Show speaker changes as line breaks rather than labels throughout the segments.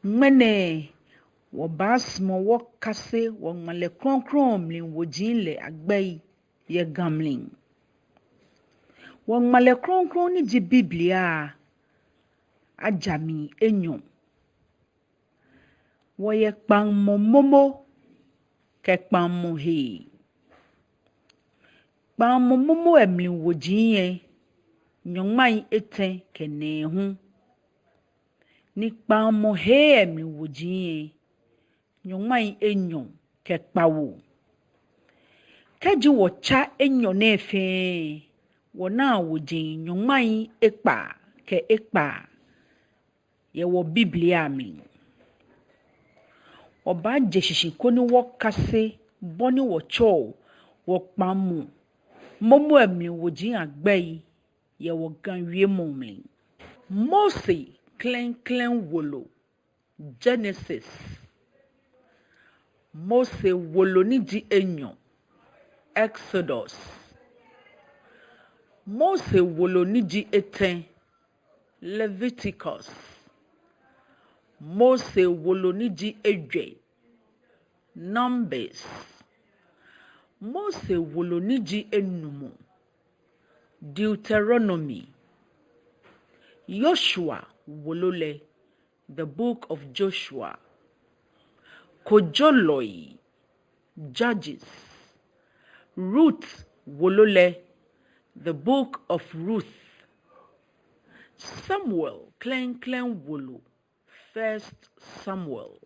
Mene wo basmo wo kase wo male kronkron mlin wo jinle agbay ye gamlin. Wo male kronkron ni di Biblia ajami enyon. Wo ye kpang momo ke kpang mo he. Kpang momo emlin wo jinye nyongmai eten kene hun. Ni kpang mo he emlin wo jinye nyongmai enyon ke kpawo. Keji wo cha enyon nefe wo na wo jin nyongmai ekpa ke ekpa ye wo Biblia mi. Oba jeshishi koni wo kase boni wo cho wo kpamu momo emli wo jin agbay ye wo ganwie momli. Mose klen wolo Genesis. Mose wolo ni di enyon Exodus. Mose wolo ni di eten Leviticus. Mose wolo ni di edwe Numbers. Mose wolo ni di enumu Deuteronomy. Joshua wolole the book of Joshua. Kojoloi Judges. Ruth wolole the book of Ruth. Samuel klen wolo First Samuel.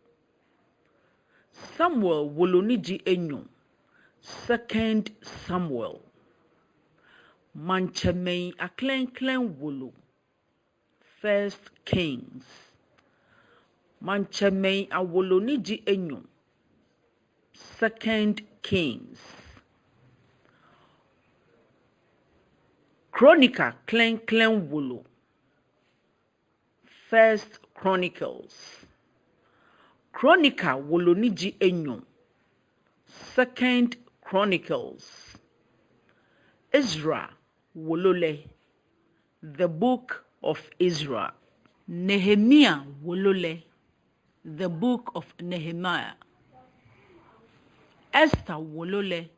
Samuel wolo ni di enyon Second Samuel. Manchemei a klen wolo First Kings. Manchemei a wolo ni di enyon Second Kings. Chronicle klen wolo First Chronicles. Chronicle wolo ni di enyon Second Chronicles. Ezra wolole the book of Ezra. Nehemiah wolole the book of Nehemiah. Esther wolole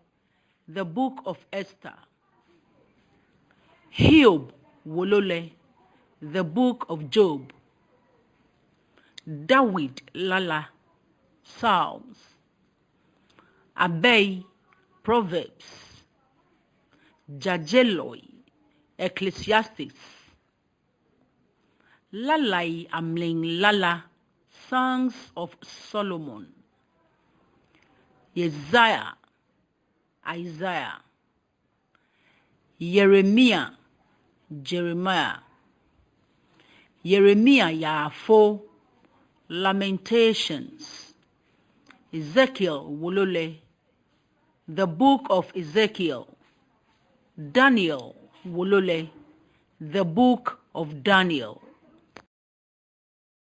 the book of Esther. Hiob wolole the book of Job. David lala Psalms. Abei Proverbs. Jajeloi Ecclesiastes. Lalai amling lala Songs of Solomon. Isaiah. Jeremiah. Jeremiah Yafo. Lamentations. Ezekiel wolole the book of Ezekiel. Daniel wolole the book of Daniel.